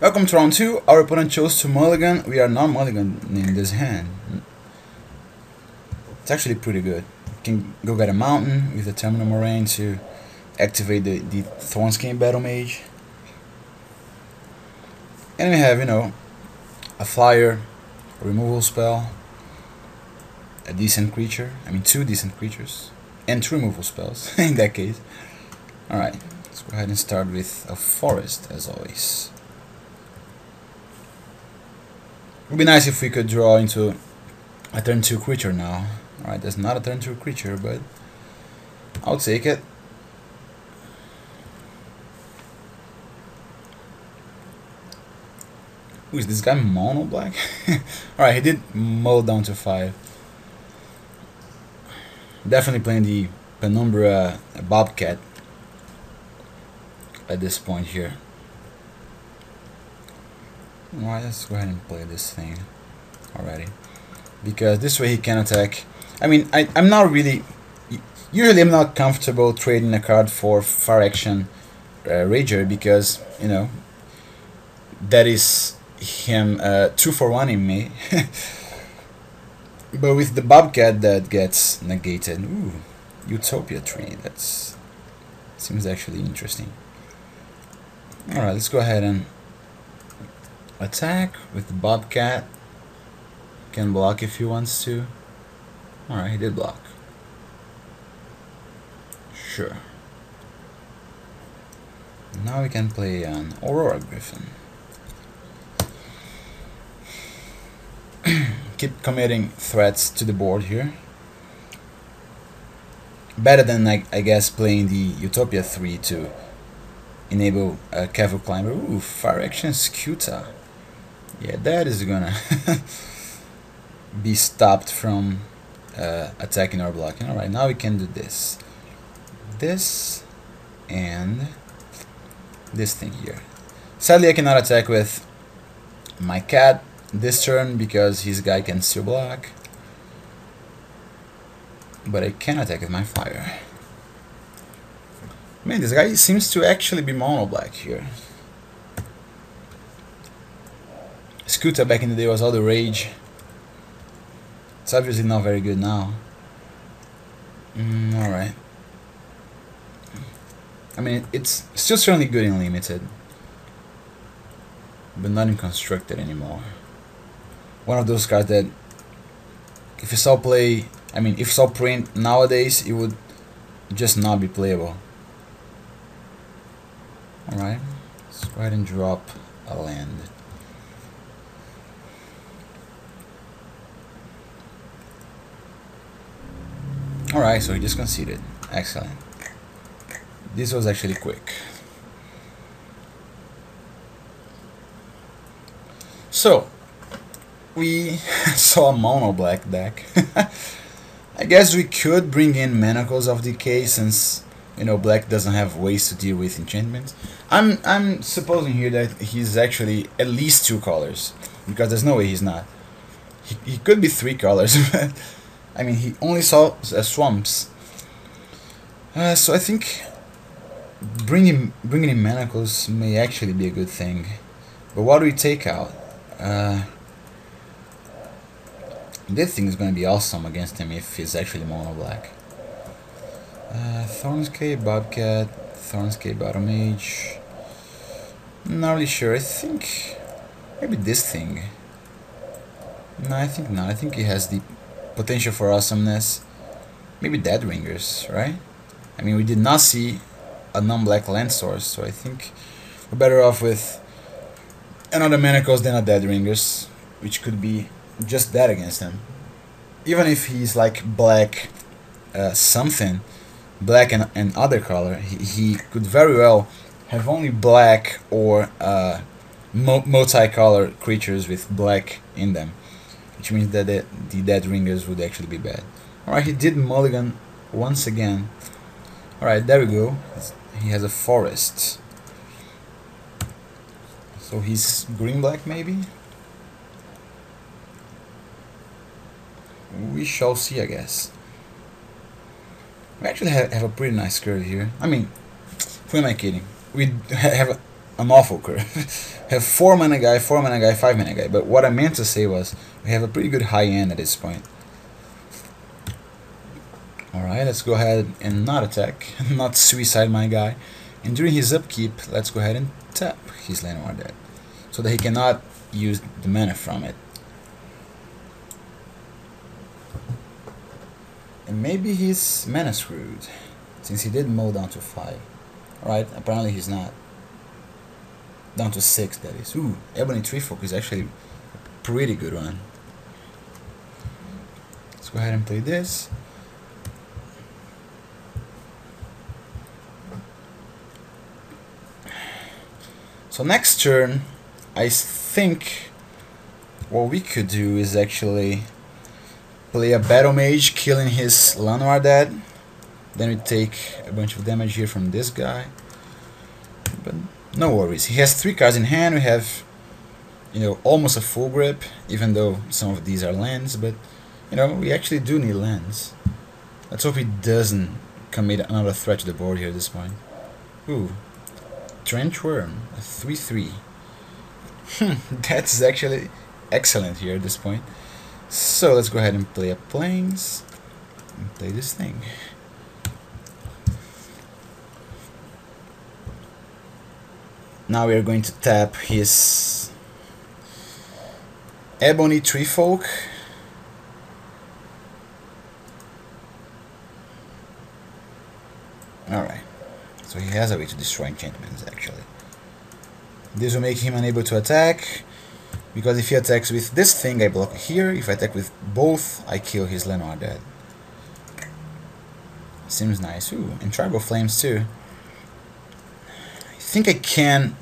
Welcome to round 2. Our opponent chose to mulligan. We are not mulliganing this hand. It's actually pretty good. You can go get a mountain with a Terminal Moraine to activate the Thornscape Battle Mage. And we have, a flyer, a removal spell, a decent creature. I mean, 2 decent creatures. And 2 removal spells, in that case. Alright, let's go ahead and start with a forest, as always. It would be nice if we could draw into a turn 2 creature now. Alright, that's not a turn 2 creature, but I'll take it. Ooh, is this guy mono black? Alright, he did mull down to 5. Definitely playing the Penumbra Bobcat at this point here. Alright, let's go ahead and play this thing already. Because this way he can attack. I mean, I'm not really... Usually I'm not comfortable trading a card for Far Action Rager because, that is him 2 for 1 in me. But with the Bobcat that gets negated, ooh, Utopia Tree, that seems actually interesting. Alright, let's go ahead and attack with the Bobcat. Can block if he wants to. Alright, he did block. Sure. Now we can play an Aurora Griffin. Keep committing threats to the board here. Better than, I guess, playing the Utopia 3 to enable a Cavu Climber. Ooh, Fire Action Skuta. Yeah, that is gonna be stopped from attacking or blocking. Alright, now we can do this. This and this thing here. Sadly, I cannot attack with my cat this turn because his guy can still block. But I can attack with my fire. Man, this guy seems to actually be mono black here. Skuta back in the day was all the rage. It's obviously not very good now. Alright. I mean, it's still certainly good in limited, but not in constructed anymore. One of those cards that, if you saw play, I mean, if you saw print nowadays, it would just not be playable. Alright, let's go ahead and drop a land. Alright, so he just conceded. Excellent. This was actually quick. So, we saw a mono black deck. I guess we could bring in Manacles of Decay since, black doesn't have ways to deal with enchantments. I'm supposing here that he's actually at least 2 colors, because there's no way he's not. He could be 3 colors, but I mean, he only saw swamps. So I think bringing in Manacles may actually be a good thing. But what do we take out? This thing is going to be awesome against him if he's actually mono black. Thornscape, Bobcat, Thornscape, Battle Mage. Not really sure. I think maybe this thing. No, I think not. I think he has the potential for awesomeness. Maybe Dead Ringers, right? I mean, we did not see a non-black land source, so I think we're better off with another Manacles than a Dead Ringers, which could be just that against him. Even if he's like black something, black and other color, he could very well have only black or multicolor creatures with black in them, which means that the Dead Ringers would actually be bad. Alright, he did mulligan once again. Alright, there we go. He has a forest. So he's green-black maybe? We shall see, I guess. We actually have a pretty nice curve here. I mean, who am I kidding? We have an awful curve. Have 4 mana guy, 4 mana guy, 5 mana guy. But what I meant to say was we have a pretty good high end at this point. Alright, let's go ahead and not attack, not suicide my guy. And during his upkeep, let's go ahead and tap his Llanowar Dead, so that he cannot use the mana from it. And maybe he's mana screwed, since he did mow down to 5. Alright, apparently he's not. Down to 6, that is. Ooh, Ebony Treefolk is actually a pretty good one. Let's go ahead and play this. So next turn, I think what we could do is actually play a Battle Mage, killing his Llanowar Dead. Then we take a bunch of damage here from this guy. But no worries. He has 3 cards in hand. We have, you know, almost a full grip, even though some of these are lands. But, you know, we actually do need lands. Let's hope he doesn't commit another threat to the board here at this point. Ooh. Trenchworm, a 3/3. That's actually excellent here at this point. So let's go ahead and play a Plains and play this thing. Now we are going to tap his Ebony Treefolk. Alright. So he has a way to destroy enchantments, actually. This will make him unable to attack, because if he attacks with this thing, I block here. If I attack with both, I kill his Llanowar Dead. Seems nice. Ooh, and Tribal Flames too. I think I can...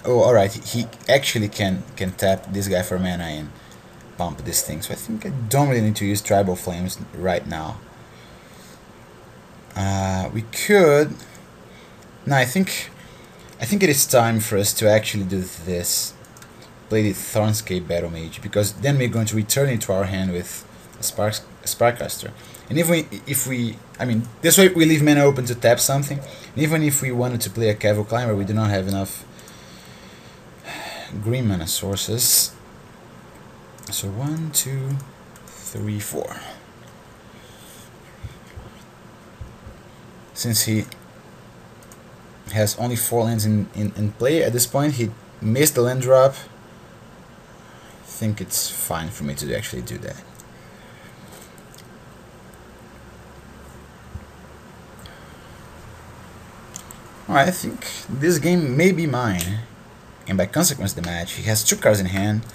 Oh, alright, he actually can tap this guy for mana and pump this thing. So I think I don't really need to use Tribal Flames right now. We could... No, I think it is time for us to actually do this. Play the Thornscape Battle Mage, because then we're going to return it to our hand with a Sparkcaster. And if we, I mean, this way we leave mana open to tap something. And even if we wanted to play a Cavil Climber, we do not have enough green mana sources. So 1, 2, 3, 4. Since he has only 4 lands in play at this point, he missed the land drop. I think it's fine for me to actually do that. Alright, I think this game may be mine. And by consequence the match. He has 2 cards in hand.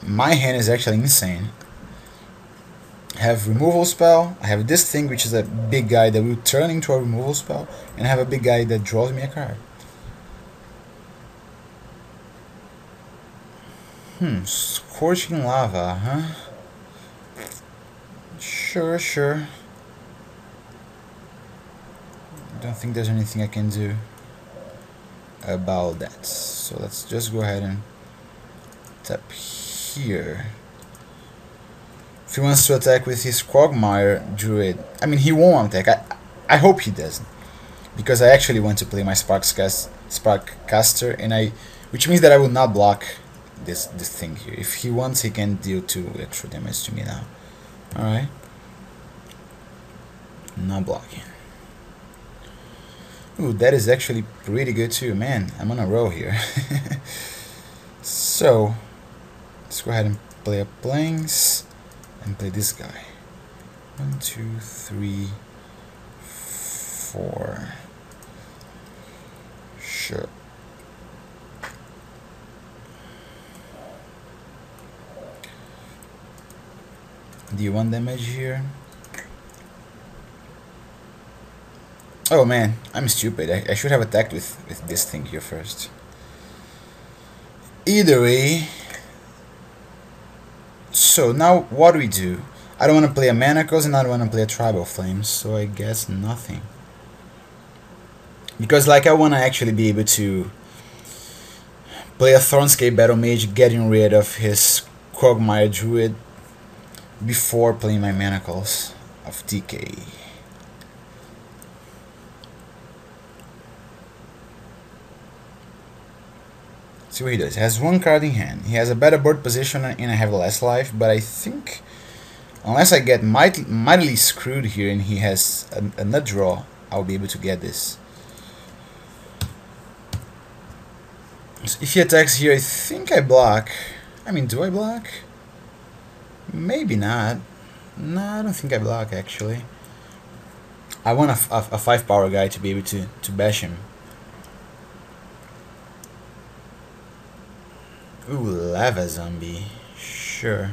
My hand is actually insane. I have removal spell. I have this thing, which is a big guy that will turn into a removal spell, and I have a big guy that draws me a card. Scorching Lava, huh? Sure. Don't think there's anything I can do about that. So let's just go ahead and tap here. If he wants to attack with his Quagmire Druid, I mean, he won't attack. I hope he doesn't, because I actually want to play my Sparkcaster, and which means that I will not block this thing here. If he wants, he can deal 2 extra damage to me now. All right, not blocking. Ooh, that is actually pretty good too, man. I'm on a roll here. So let's go ahead and play a Plains and play this guy. 1, 2, 3, 4. Sure. Do you want damage here? Oh man, I'm stupid. I should have attacked with this thing here first. Either way. So now what do we do? I don't want to play a Mana Cost and I don't want to play a Tribal Flames, so I guess nothing. Because like I want to actually be able to play a Thornscape Battle Mage, getting rid of his Quagmire Druid before playing my Mana Cost of DK. See what he does. He has one card in hand. He has a better board position and I have less life, but I think unless I get mightily screwed here and he has a nut draw, I'll be able to get this. So if he attacks here, I think I block. I mean, do I block? Maybe not. No, I don't think I block, actually. I want a 5 power guy to be able to bash him. Ooh, lava zombie. Sure.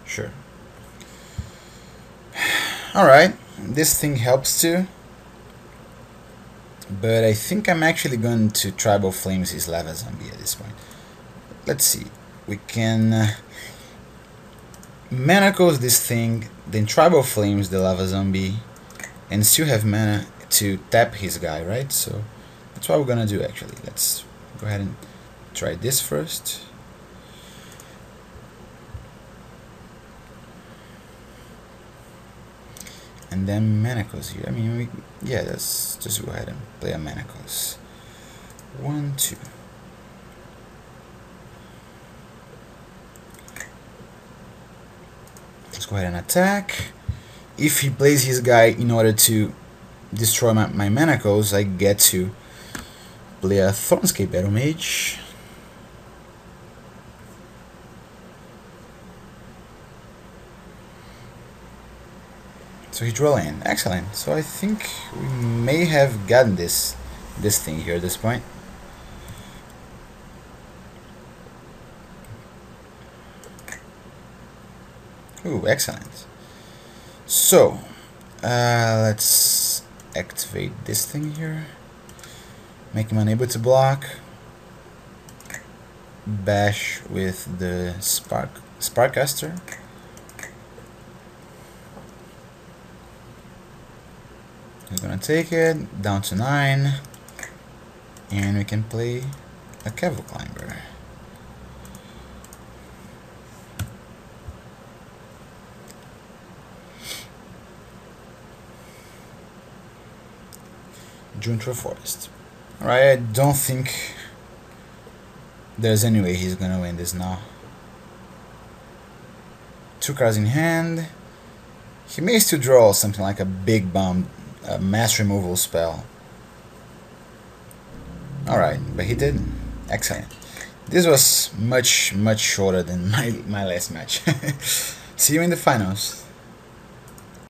Sure. Alright, this thing helps too. But I think I'm actually going to Tribal Flames his lava zombie at this point. Let's see. We can Manacles this thing, then Tribal Flames the lava zombie, and still have mana to tap his guy, right? So that's what we're gonna do actually. Let's go ahead and try this first. And then Manacles here. I mean, yeah, let's just go ahead and play a Manacles. 1, 2. Let's go ahead and attack. If he plays his guy in order to destroy my Manacles, I get to play a Thornscape Battle Mage. So he draw land. Excellent. So I think we may have gotten this thing here at this point. Ooh, excellent. So let's activate this thing here. Make him unable to block. Bash with the Sparkcaster. We're gonna take it down to 9, and we can play a Cavil Climber. Juntra Forest. Alright, I don't think there's any way he's gonna win this now. 2 cards in hand. He may still draw something like a big bomb. A mass removal spell. Alright, but he did. Excellent. This was much shorter than my last match. See you in the finals.